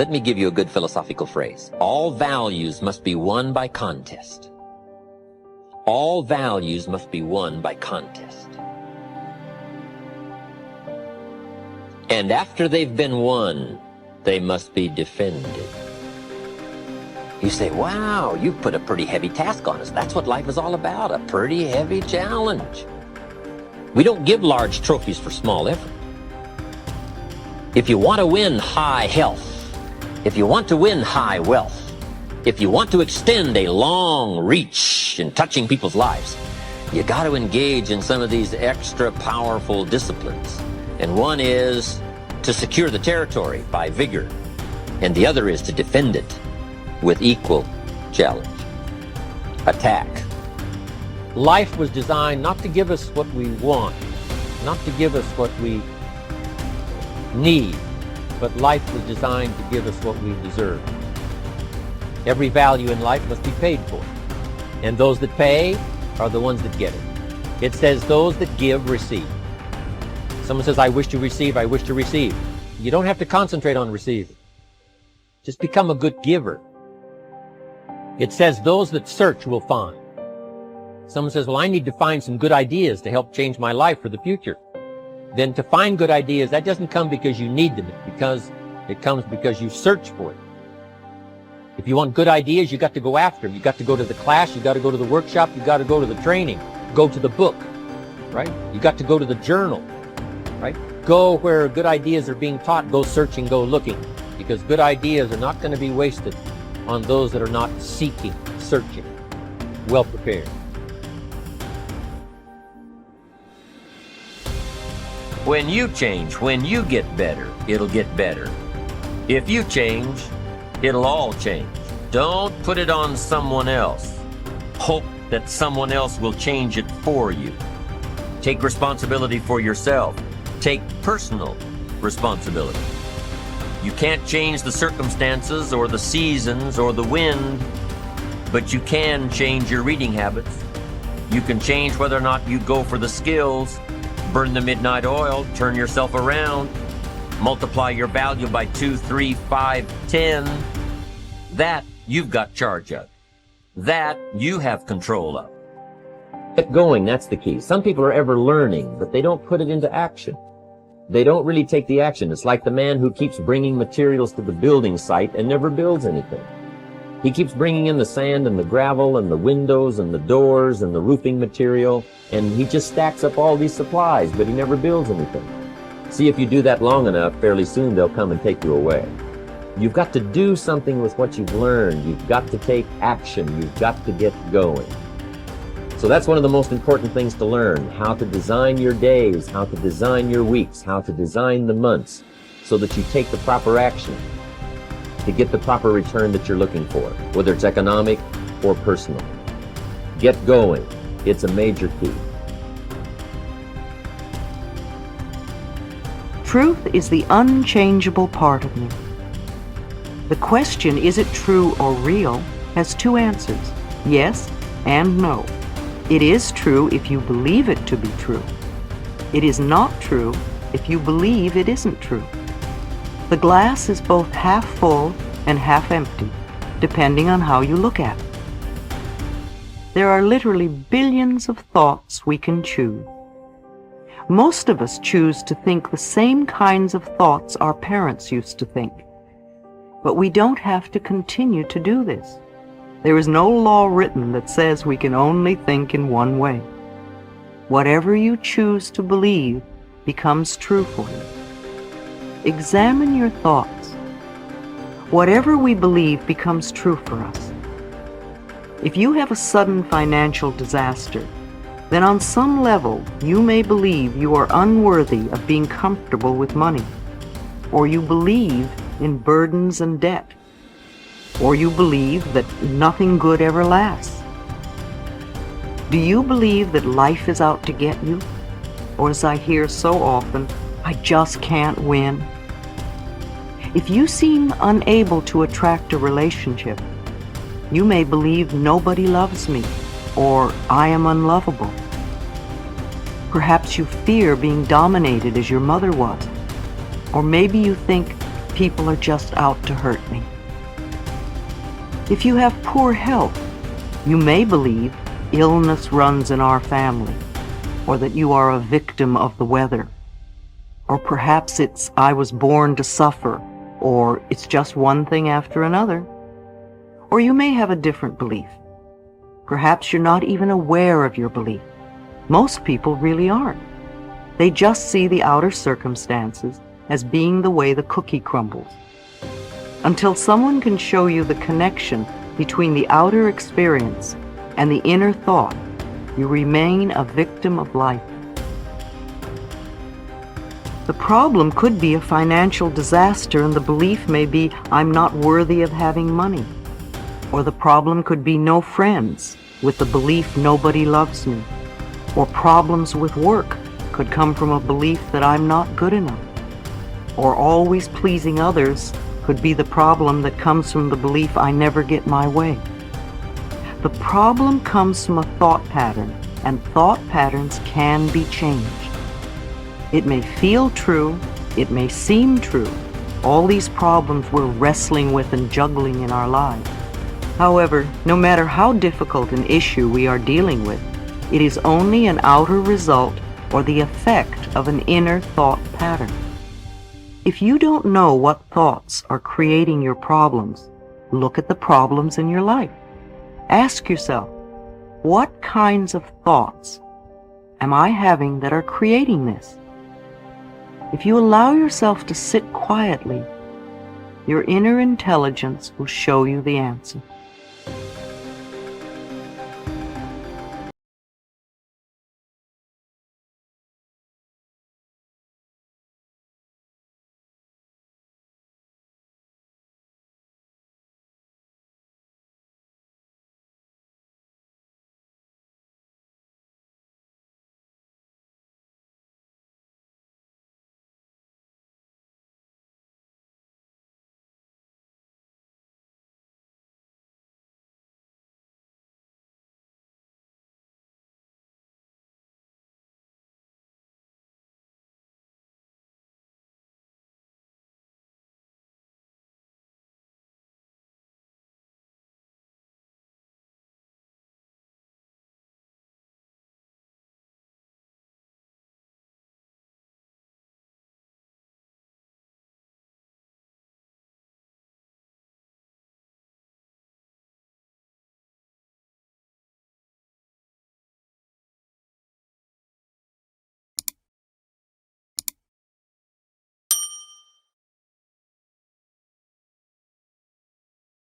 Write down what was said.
Let me give you a good philosophical phrase. All values must be won by contest. All values must be won by contest. And after they've been won, they must be defended. You say, wow, you put a pretty heavy task on us. That's what life is all about, a pretty heavy challenge. We don't give large trophies for small effort. If you want to win high health, if you want to win high wealth, if you want to extend a long reach in touching people's lives, you got to engage in some of these extra powerful disciplines. And one is to secure the territory by vigor, and the other is to defend it with equal challenge. Attack. Life was designed not to give us what we want, not to give us what we need, but life was designed to give us what we deserve. Every value in life must be paid for, and those that pay are the ones that get it. It says those that give receive. Someone says, I wish to receive, I wish to receive. You don't have to concentrate on receiving. Just become a good giver. It says those that search will find. Someone says, well, I need to find some good ideas to help change my life for the future. Then to find good ideas, that doesn't come because you need them. It comes because you search for it. If you want good ideas, you got to go after them. You got to go to the class, you got to go to the workshop, you got to go to the training, go to the book, right? You got to go to the journal, right? Go where good ideas are being taught, go searching, go looking, because good ideas are not going to be wasted on those that are not seeking, searching, well prepared. When you change, when you get better, it'll get better. If you change, it'll all change. Don't put it on someone else. Hope that someone else will change it for you. Take responsibility for yourself. Take personal responsibility. You can't change the circumstances or the seasons or the wind, but you can change your reading habits. You can change whether or not you go for the skills, burn the midnight oil, turn yourself around, multiply your value by 2, 3, 5, 10. That you've got charge of. That you have control of. Get going, that's the key. Some people are ever learning, but they don't put it into action. They don't really take the action. It's like the man who keeps bringing materials to the building site and never builds anything. He keeps bringing in the sand and the gravel and the windows and the doors and the roofing material, and he just stacks up all these supplies, but he never builds anything. See, if you do that long enough, fairly soon they'll come and take you away. You've got to do something with what you've learned. You've got to take action. You've got to get going. So that's one of the most important things to learn, how to design your days, how to design your weeks, how to design the months, so that you take the proper action to get the proper return that you're looking for, whether it's economic or personal. Get going. It's a major key. Truth is the unchangeable part of me. The question, is it true or real, has two answers, yes and no. It is true if you believe it to be true. It is not true if you believe it isn't true. The glass is both half full and half empty, depending on how you look at it. There are literally billions of thoughts we can choose. Most of us choose to think the same kinds of thoughts our parents used to think. But we don't have to continue to do this. There is no law written that says we can only think in one way. Whatever you choose to believe becomes true for you. Examine your thoughts. Whatever we believe becomes true for us. If you have a sudden financial disaster, then on some level you may believe you are unworthy of being comfortable with money, or you believe in burdens and debt, or you believe that nothing good ever lasts. Do you believe that life is out to get you? Or, as I hear so often, I just can't win? If you seem unable to attract a relationship, you may believe nobody loves me, or I am unlovable. Perhaps you fear being dominated as your mother was, or maybe you think people are just out to hurt me. If you have poor health, you may believe illness runs in our family, or that you are a victim of the weather. Or perhaps it's I was born to suffer, or it's just one thing after another. Or you may have a different belief. Perhaps you're not even aware of your belief. Most people really aren't. They just see the outer circumstances as being the way the cookie crumbles. Until someone can show you the connection between the outer experience and the inner thought, you remain a victim of life. The problem could be a financial disaster, and the belief may be, I'm not worthy of having money. Or the problem could be no friends, with the belief nobody loves me. Or problems with work could come from a belief that I'm not good enough. Or always pleasing others could be the problem that comes from the belief I never get my way. The problem comes from a thought pattern, and thought patterns can be changed. It may feel true, it may seem true. All these problems we're wrestling with and juggling in our lives. However, no matter how difficult an issue we are dealing with, it is only an outer result or the effect of an inner thought pattern. If you don't know what thoughts are creating your problems, look at the problems in your life. Ask yourself, what kinds of thoughts am I having that are creating this? If you allow yourself to sit quietly, your inner intelligence will show you the answer.